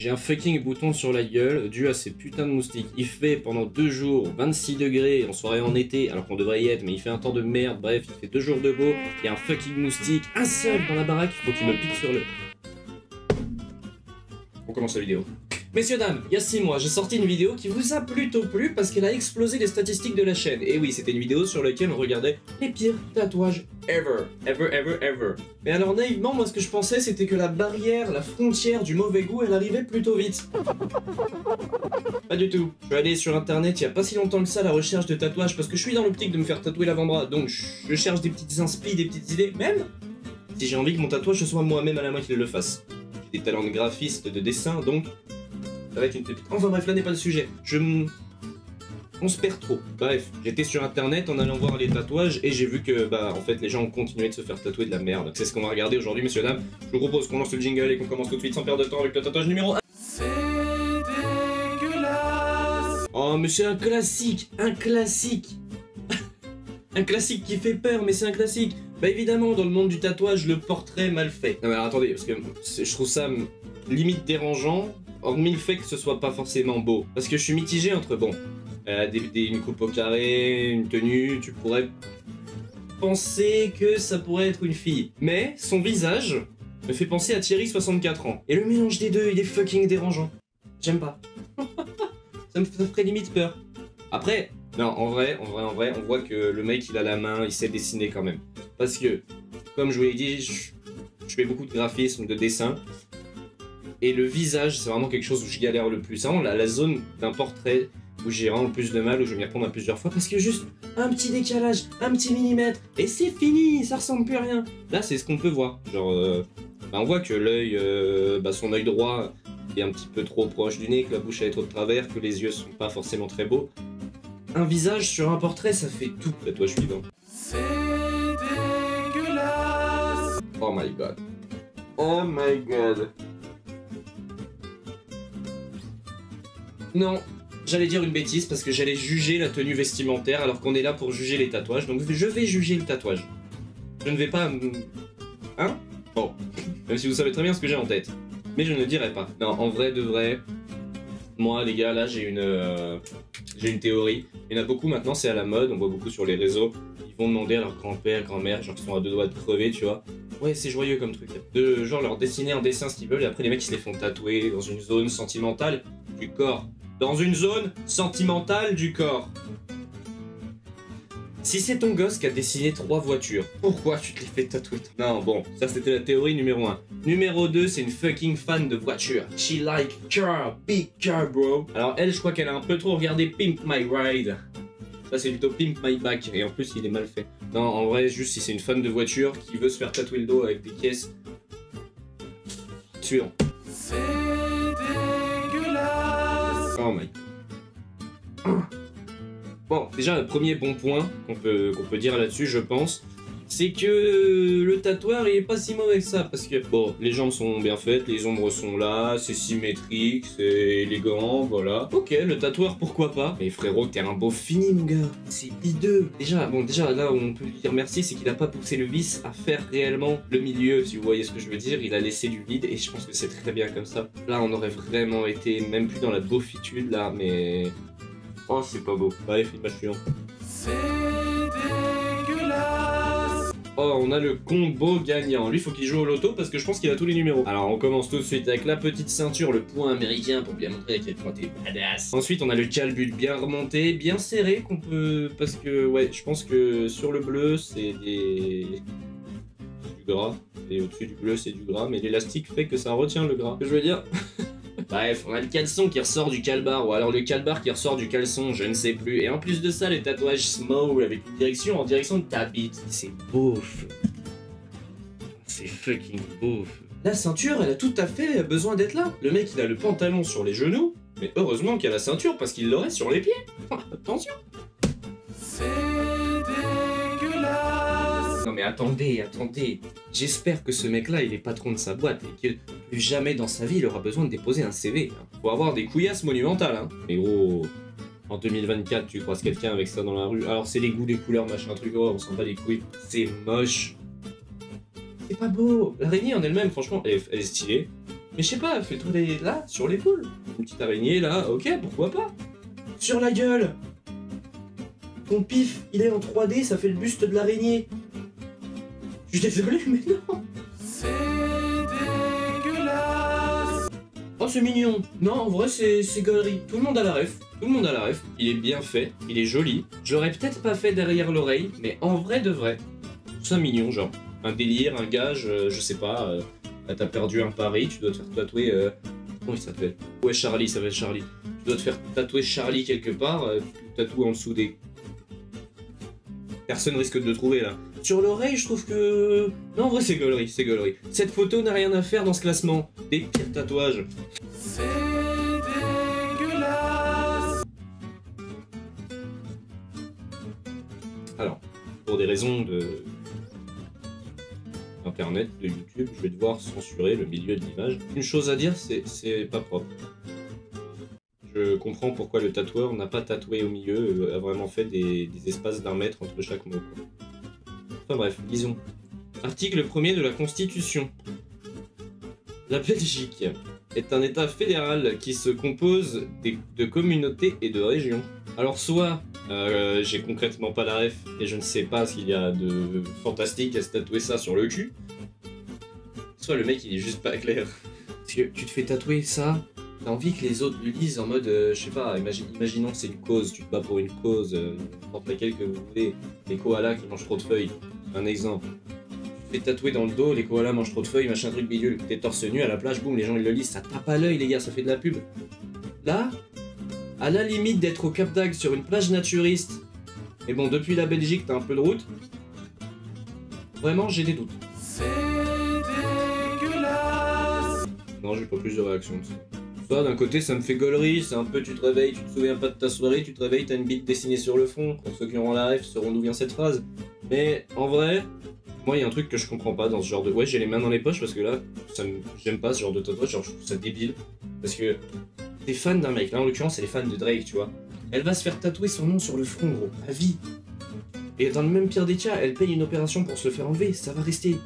J'ai un fucking bouton sur la gueule dû à ces putains de moustiques. Il fait pendant 2 jours 26 degrés en soirée en été, alors qu'on devrait y être, mais il fait un temps de merde. Bref, il fait 2 jours de beau. Il y a un fucking moustique, un seul dans la baraque, il faut qu'il me pique sur le... On commence la vidéo. Messieurs, dames, il y a 6 mois, j'ai sorti une vidéo qui vous a plutôt plu parce qu'elle a explosé les statistiques de la chaîne. Et oui, c'était une vidéo sur laquelle on regardait les pires tatouages ever. Ever. Mais alors naïvement, moi ce que je pensais c'était que la barrière, la frontière du mauvais goût, elle arrivait plutôt vite. Pas du tout. Je suis allé sur internet il y a pas si longtemps que ça à la recherche de tatouages parce que je suis dans l'optique de me faire tatouer l'avant-bras. Donc je cherche des petites inspi, des petites idées, même si j'ai envie que mon tatouage ce soit moi-même à la main qui le fasse. J'ai des talents de graphiste, de dessin, donc... ça va être une pépite. Enfin bref, là n'est pas le sujet. On se perd trop. Bref, j'étais sur internet en allant voir les tatouages et j'ai vu que, en fait, les gens ont continué de se faire tatouer de la merde. C'est ce qu'on va regarder aujourd'hui, messieurs, dames. Je vous propose qu'on lance le jingle et qu'on commence tout de suite sans perdre de temps avec le tatouage numéro 1. C'est dégueulasse. Oh, mais c'est un classique. Un classique. Un classique qui fait peur, mais c'est un classique. Bah évidemment, dans le monde du tatouage, le portrait mal fait. Non mais alors, attendez, parce que je trouve ça limite dérangeant. Hormis le fait que ce soit pas forcément beau. Parce que je suis mitigé entre, bon, une coupe au carré, une tenue, tu pourrais penser que ça pourrait être une fille. Mais son visage me fait penser à Thierry, 64 ans. Et le mélange des deux, il est fucking dérangeant. J'aime pas. ça me ferait limite peur. Après, non, en vrai, on voit que le mec, il a la main, il sait dessiner quand même. Parce que, comme je vous l'ai dit, je fais beaucoup de graphisme, de dessin. Et le visage, c'est vraiment quelque chose où je galère le plus. C'est vraiment la zone d'un portrait où j'ai vraiment le plus de mal, où je vais m'y reprendre à plusieurs fois. Parce que juste un petit décalage, un petit millimètre, et c'est fini, ça ressemble plus à rien. Là, c'est ce qu'on peut voir. Genre, on voit que l'œil, son œil droit est un petit peu trop proche du nez, que la bouche elle est trop de travers, que les yeux sont pas forcément très beaux. Un visage sur un portrait, ça fait tout. Tatouage suivant. C'est dégueulasse. Oh my god. Oh my god. Non, j'allais dire une bêtise parce que j'allais juger la tenue vestimentaire alors qu'on est là pour juger les tatouages. Donc je vais juger le tatouage. Je ne vais pas... Hein? Bon. Même si vous savez très bien ce que j'ai en tête. Mais je ne dirai pas. Non, en vrai de vrai... Moi, les gars, là, j'ai une théorie. Il y en a beaucoup maintenant, c'est à la mode. On voit beaucoup sur les réseaux. Ils vont demander à leur grand-père, grand-mère, genre qui sont à 2 doigts de crever, tu vois. Ouais, c'est joyeux comme truc. De genre leur dessiner un dessin ce qu'ils veulent et après les mecs ils se les font tatouer dans une zone sentimentale du corps. Dans une zone sentimentale du corps. Si c'est ton gosse qui a dessiné 3 voitures, pourquoi tu te les fais tatouer? Non, bon, ça c'était la théorie numéro 1. Numéro 2, c'est une fucking fan de voitures. She like car, big car, bro. Alors elle, je crois qu'elle a un peu trop regardé Pimp My Ride. Ça c'est plutôt Pimp My Back, et en plus il est mal fait. Non, en vrai, juste si c'est une fan de voiture qui veut se faire tatouer le dos avec des caisses... Suivant. C'est dégueulasse. Oh my... Bon, déjà, le premier bon point qu'on peut dire là-dessus, je pense, c'est que le tatoueur, il est pas si mauvais que ça, parce que, bon, les jambes sont bien faites, les ombres sont là, c'est symétrique, c'est élégant, voilà. Ok, le tatoueur, pourquoi pas? Mais frérot, t'es un beau fini, mon gars. C'est hideux. Déjà, là où on peut lui dire merci, c'est qu'il a pas poussé le vice à faire réellement le milieu, si vous voyez ce que je veux dire. Il a laissé du vide, et je pense que c'est très bien comme ça. Là, on aurait vraiment été, même plus dans la beaufitude, là, mais... Oh, c'est pas beau. Allez, fais une match suivante. C'est dégueulasse. Oh, on a le combo gagnant. Lui, faut qu'il joue au loto parce que je pense qu'il a tous les numéros. Alors, on commence tout de suite avec la petite ceinture, le point américain pour bien montrer à quel point t'es badass. Ensuite, on a le calbut bien remonté, bien serré qu'on peut... Parce que, ouais, je pense que sur le bleu, c'est du gras. Et au-dessus du bleu, c'est du gras. Mais l'élastique fait que ça retient le gras. Je veux dire... Bref, on a le caleçon qui ressort du calbar, ou alors le calbar qui ressort du caleçon, je ne sais plus. Et en plus de ça, le tatouage small avec une direction en direction de ta bite. C'est beauf. C'est fucking beauf. La ceinture, elle a tout à fait besoin d'être là. Le mec, il a le pantalon sur les genoux, mais heureusement qu'il y a la ceinture parce qu'il l'aurait sur les pieds. Attention. C'est dégueulasse. Non mais attendez. J'espère que ce mec-là, il est patron de sa boîte et que plus jamais dans sa vie, il aura besoin de déposer un CV. Faut avoir des couillasses monumentales, hein. Mais gros, en 2024, tu croises quelqu'un avec ça dans la rue. Alors c'est les goûts, les couleurs, machin truc, oh, on s'en bat les couilles. C'est moche. C'est pas beau. L'araignée en elle-même, franchement, elle est stylée. Mais je sais pas, fais-toi des... là, sur l'épaule. Une petite araignée, là, ok, pourquoi pas. Sur la gueule. Ton pif, il est en 3D, ça fait le buste de l'araignée. Je suis désolé, mais non. C'est dégueulasse. Oh, c'est mignon. Non, en vrai, c'est galerie. Tout le monde a la ref. Tout le monde a la ref. Il est bien fait, il est joli. Je l'aurais peut-être pas fait derrière l'oreille, mais en vrai de vrai. C'est mignon, genre. Un délire, un gage, je sais pas. Là, t'as perdu un pari, tu dois te faire tatouer... Comment il s'appelle? Ouais, Charlie, ça s'appelle Charlie. Tu dois te faire tatouer Charlie quelque part, tu te tatoues en dessous des... Personne risque de le trouver, là. Sur l'oreille, je trouve que... Non, en vrai, c'est gaulerie, c'est gaulerie. Cette photo n'a rien à faire dans ce classement. Des pires tatouages. C'est dégueulasse. Alors, pour des raisons de... Internet, de YouTube, je vais devoir censurer le milieu de l'image. Une chose à dire, c'est pas propre. Je comprends pourquoi le tatoueur n'a pas tatoué au milieu, a vraiment fait des espaces d'1 mètre entre chaque mot. Quoi. Enfin bref, disons. Article 1er de la Constitution. La Belgique est un État fédéral qui se compose de communautés et de régions. Alors soit j'ai concrètement pas la ref et je ne sais pas ce qu'il y a de fantastique à se tatouer ça sur le cul, soit le mec il est juste pas clair. Parce que tu te fais tatouer ça, t'as envie que les autres le lisent en mode, je sais pas, imaginons que c'est une cause, tu te bats pour une cause, n'importe laquelle que vous voulez, les koalas qui mangent trop de feuilles, un exemple. Tu te fais tatouer dans le dos, les koalas mangent trop de feuilles, machin truc bidule, t'es torse nu à la plage, boum, les gens ils le lisent, ça tape à l'œil les gars, ça fait de la pub. Là, à la limite d'être au Cap d'Agde sur une plage naturiste, et bon, depuis la Belgique, t'as un peu de route, vraiment, j'ai des doutes. C'est dégueulasse. Non, j'ai pas plus de réaction que ça. Ça, d'un côté, ça me fait gaulerie, c'est un peu, tu te réveilles, tu te souviens pas de ta soirée, tu te réveilles, t'as une bite dessinée sur le fond, pour ceux qui auront la ref sauront d'où vient cette phrase. Mais, en vrai, moi, il y a un truc que je comprends pas dans ce genre de... Ouais, j'ai les mains dans les poches, parce que là, j'aime pas ce genre de tatouage, genre, je trouve ça débile, parce que... T'es fan d'un mec, là en l'occurrence elle est fan de Drake, tu vois. Elle va se faire tatouer son nom sur le front, gros, à vie. Et dans le même pire des cas, elle paye une opération pour se le faire enlever, ça va rester.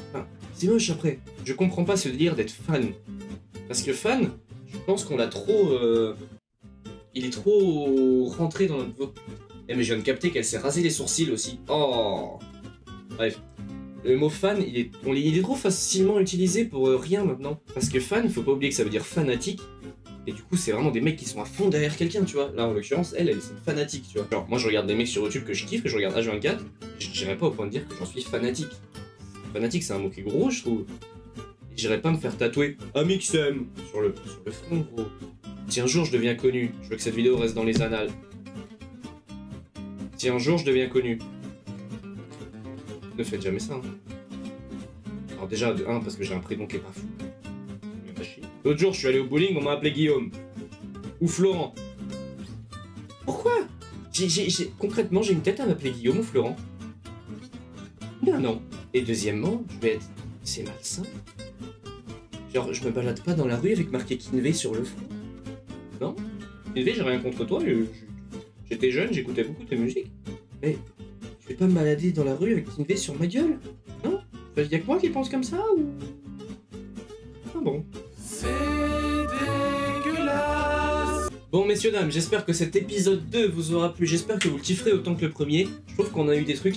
Enfin, c'est moche après. Je comprends pas ce délire d'être fan. Parce que fan, je pense qu'on l'a trop... Il est trop rentré dans notre... Eh mais je viens de capter qu'elle s'est rasé les sourcils aussi. Oh. Bref. Le mot fan, il est trop facilement utilisé pour rien maintenant. Parce que fan, faut pas oublier que ça veut dire fanatique. Et du coup, c'est vraiment des mecs qui sont à fond derrière quelqu'un, tu vois. Là, en l'occurrence, elle c'est une fanatique, tu vois. Genre, moi, je regarde des mecs sur YouTube que je kiffe, que je regarde H24, je dirais pas au point de dire que j'en suis fanatique. Fanatique, c'est un mot qui est gros, je trouve. Et j'irais pas me faire tatouer Amixem sur le front, gros. Si un jour je deviens connu, je veux que cette vidéo reste dans les annales. Si un jour je deviens connu, ne faites jamais ça, hein. Alors déjà, de 1, parce que j'ai un prénom qui est pas fou. L'autre jour, je suis allé au bowling, on m'a appelé Guillaume. Ou Florent. Pourquoi? Concrètement, j'ai une tête à m'appeler Guillaume ou Florent. Ben non. Et deuxièmement, je vais être... C'est malsain. Genre, je me balade pas dans la rue avec marqué Kinvey sur le front. Non? Kinvey, j'ai rien contre toi. J'étais jeune, j'écoutais beaucoup de musique. Mais je vais pas me balader dans la rue avec Kinvey sur ma gueule? Non? Y'a que moi qui pense comme ça ou... Ah bon. C'est dégueulasse. Bon messieurs dames, j'espère que cet épisode 2 vous aura plu, j'espère que vous le kifferez autant que le premier. Je trouve qu'on a eu des trucs...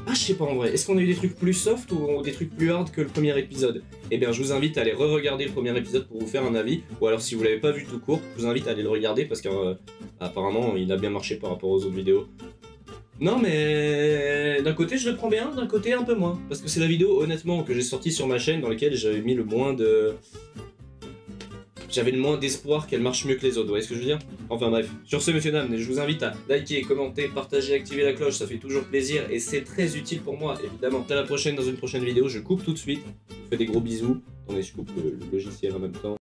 Ah je sais pas en vrai, est-ce qu'on a eu des trucs plus soft ou des trucs plus hard que le premier épisode? Eh bien je vous invite à aller re-regarder le premier épisode pour vous faire un avis, ou alors si vous l'avez pas vu tout court, je vous invite à aller le regarder parce qu'apparemment il a bien marché par rapport aux autres vidéos. Non mais d'un côté je le prends bien, d'un côté un peu moins, parce que c'est la vidéo honnêtement que j'ai sortie sur ma chaîne dans laquelle j'avais mis le moins de... J'avais le moins d'espoir qu'elle marche mieux que les autres, vous voyez ce que je veux dire? Enfin bref, sur ce messieurs dames, je vous invite à liker, commenter, partager, activer la cloche, ça fait toujours plaisir et c'est très utile pour moi évidemment. À la prochaine dans une prochaine vidéo, je coupe tout de suite, je vous fais des gros bisous. Attendez, je coupe le logiciel en même temps.